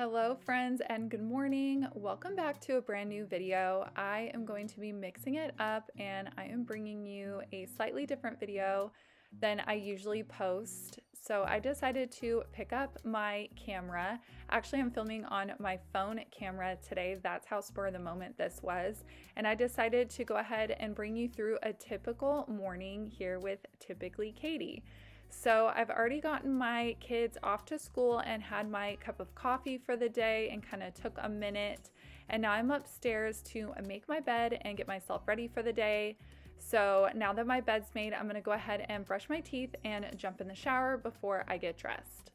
Hello friends and good morning. Welcome back to a brand new video. I am going to be mixing it up and I am bringing you a slightly different video than I usually post. So I decided to pick up my camera. Actually, I'm filming on my phone camera today. That's how spur of the moment this was. And I decided to go ahead and bring you through a typical morning here with Typically Katie. So I've already gotten my kids off to school and had my cup of coffee for the day and kind of took a minute. And now I'm upstairs to make my bed and get myself ready for the day. So now that my bed's made, I'm gonna go ahead and brush my teeth and jump in the shower before I get dressed.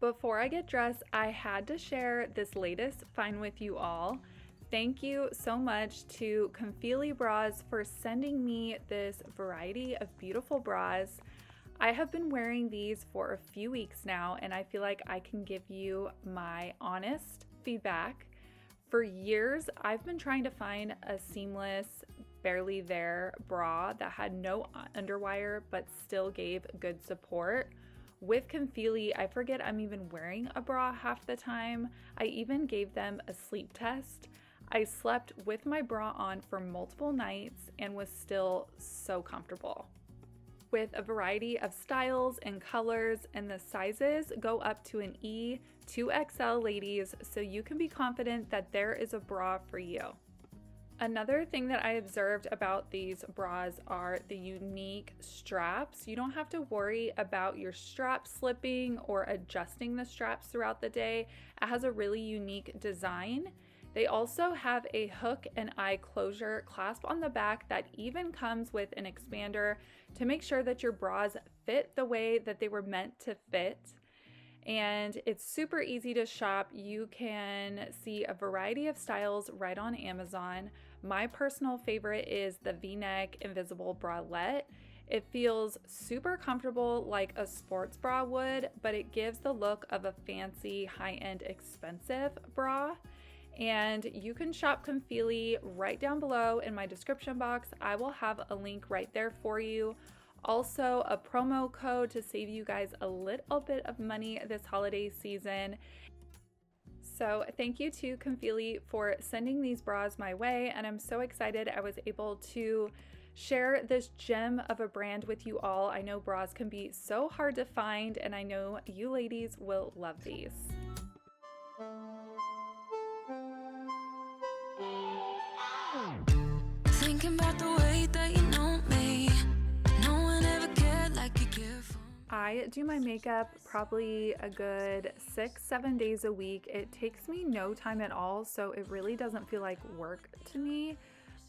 Before I get dressed, I had to share this latest find with you all. Thank you so much to Confeli bras for sending me this variety of beautiful bras. I have been wearing these for a few weeks now and I feel like I can give you my honest feedback. For years, I've been trying to find a seamless, barely there bra that had no underwire but still gave good support. With Confeli, I forget I'm even wearing a bra half the time. I even gave them a sleep test. I slept with my bra on for multiple nights and was still so comfortable. With a variety of styles and colors, and the sizes go up to an E to XL, ladies, so you can be confident that there is a bra for you. Another thing that I observed about these bras are the unique straps. You don't have to worry about your strap slipping or adjusting the straps throughout the day. It has a really unique design. They also have a hook and eye closure clasp on the back that even comes with an expander to make sure that your bras fit the way that they were meant to fit. And it's super easy to shop. You can see a variety of styles right on Amazon. My personal favorite is the V-neck invisible bralette. It feels super comfortable like a sports bra would, but it gives the look of a fancy, high-end, expensive bra. And you can shop Confeli right down below in my description box. I will have a link right there for you. Also, a promo code to save you guys a little bit of money this holiday season. So thank you to Confeli for sending these bras my way, and I'm so excited I was able to share this gem of a brand with you all. I know bras can be so hard to find, and I know you ladies will love these. Thinking about the way that you know me. No one ever cared like you care for me. I do my makeup probably a good 6-7 days a week. It takes me no time at all, so it really doesn't feel like work to me.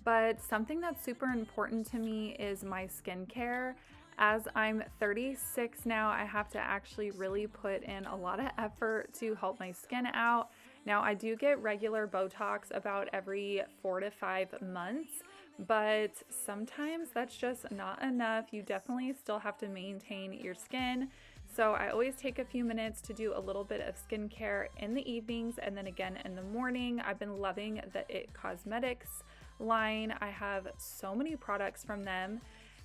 But something that's super important to me is my skincare. As I'm 36 now, I have to actually really put in a lot of effort to help my skin out. Now, I do get regular Botox about every 4 to 5 months, but sometimes that's just not enough. You definitely still have to maintain your skin. So I always take a few minutes to do a little bit of skincare in the evenings and then again in the morning. I've been loving the IT Cosmetics line. I have so many products from them.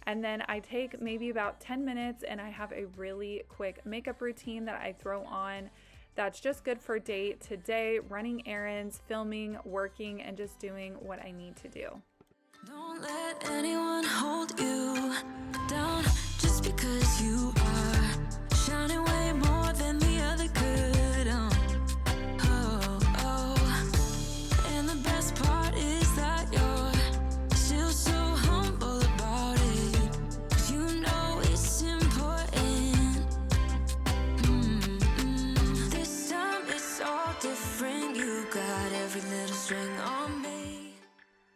And then I take maybe about 10 minutes and I have a really quick makeup routine that I throw on that's just good for day to day, running errands, filming, working, and just doing what I need to do. Don't let anyone hold you down just because you are shining way more than the other could. And the best part is that you're still so humble about it. 'Cause you know it's important. This time it's all different. You got every little string on me.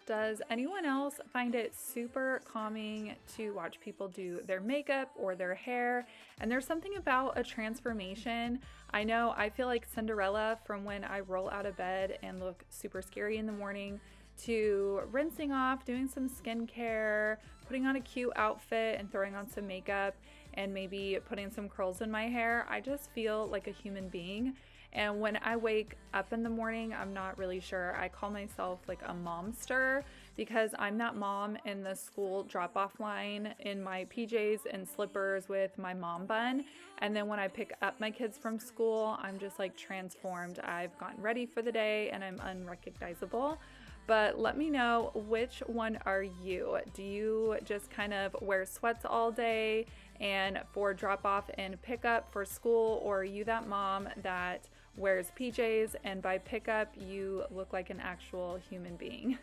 Does anyone else find it super calming to watch people do their makeup or their hair? And there's something about a transformation. I know I feel like Cinderella from when I roll out of bed and look super scary in the morning to rinsing off, doing some skincare, putting on a cute outfit and throwing on some makeup and maybe putting some curls in my hair. I just feel like a human being. And when I wake up in the morning, I'm not really sure. I call myself like a momster because I'm that mom in the school drop-off line in my PJs and slippers with my mom bun. And then when I pick up my kids from school, I'm just like transformed. I've gotten ready for the day and I'm unrecognizable. But let me know, which one are you? Do you just kind of wear sweats all day and for drop off and pickup for school, or are you that mom that wears PJs and by pickup you look like an actual human being?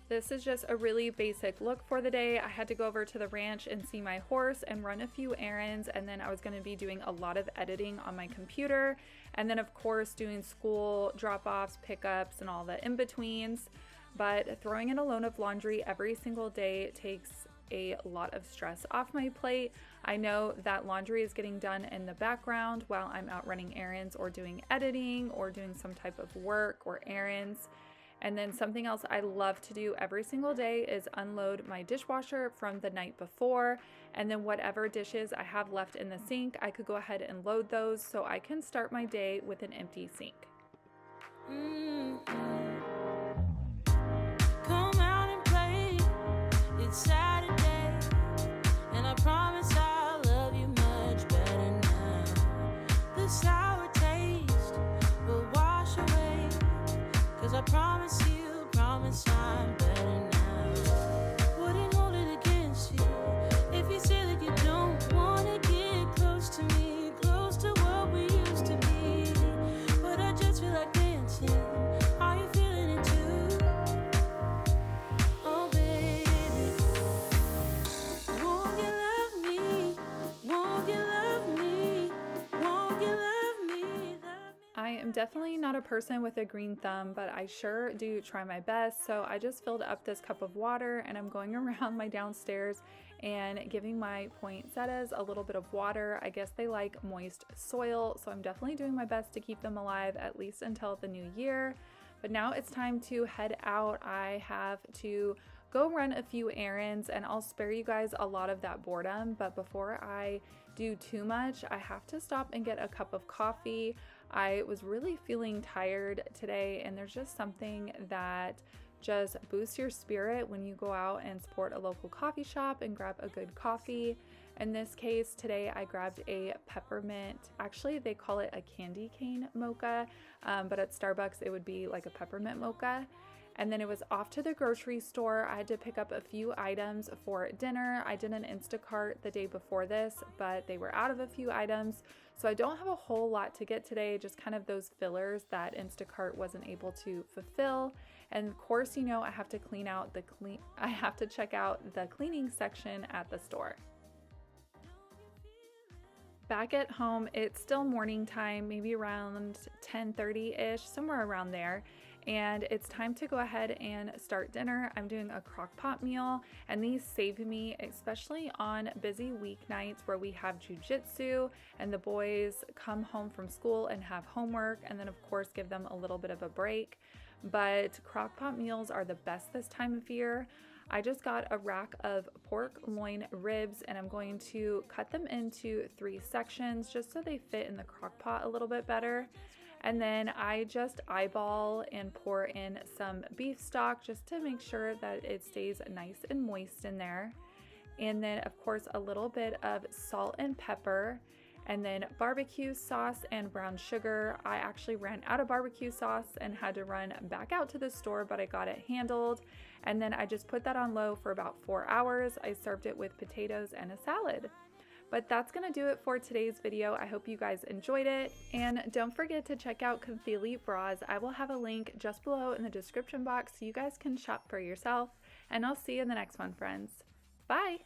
This is just a really basic look for the day. I had to go over to the ranch and see my horse and run a few errands, and then I was going to be doing a lot of editing on my computer, and then of course doing school drop-offs, pickups, and all the in-betweens. But throwing in a load of laundry every single day takes a lot of stress off my plate. I know that laundry is getting done in the background while I'm out running errands or doing editing or doing some type of work or errands. And then something else I love to do every single day is unload my dishwasher from the night before, and then whatever dishes I have left in the sink, I could go ahead and load those so I can start my day with an empty sink. Come out and play. It's Saturday, and I promise I'll love you much better now. The sour taste will wash away, 'cause I promise I'm better now. Wouldn't hold it against you if you say that you don't wanna get close to me, close to what we used to be. But I just feel like dancing. Are you feeling it too? Oh baby, won't you love me? Won't you love me? Won't you love me? I am definitely not a person with a green thumb, but I sure do try my best. So I just filled up this cup of water and I'm going around my downstairs and giving my poinsettias a little bit of water. I guess they like moist soil, so I'm definitely doing my best to keep them alive at least until the new year. But now it's time to head out. I have to go run a few errands and I'll spare you guys a lot of that boredom. But before I do too much, I have to stop and get a cup of coffee. I was really feeling tired today, and there's just something that just boosts your spirit when you go out and support a local coffee shop and grab a good coffee. In this case, today I grabbed a peppermint, actually they call it a candy cane mocha, but at Starbucks it would be like a peppermint mocha. And then it was off to the grocery store. I had to pick up a few items for dinner. I did an Instacart the day before this, but they were out of a few items. So I don't have a whole lot to get today, just kind of those fillers that Instacart wasn't able to fulfill. And of course, you know, I have to check out the cleaning section at the store. Back at home, it's still morning time, maybe around 10:30-ish, somewhere around there. And it's time to go ahead and start dinner. I'm doing a Crockpot meal, and these save me, especially on busy weeknights where we have jujitsu and the boys come home from school and have homework, and then of course give them a little bit of a break. But Crockpot meals are the best this time of year. I just got a rack of pork loin ribs, and I'm going to cut them into 3 sections just so they fit in the Crockpot a little bit better. And then I just eyeball and pour in some beef stock just to make sure that it stays nice and moist in there. And then of course a little bit of salt and pepper, and then barbecue sauce and brown sugar. I actually ran out of barbecue sauce and had to run back out to the store, but I got it handled. And then I just put that on low for about 4 hours. I served it with potatoes and a salad. But that's gonna do it for today's video. I hope you guys enjoyed it. And don't forget to check out Confeli bras. I will have a link just below in the description box so you guys can shop for yourself. And I'll see you in the next one, friends. Bye!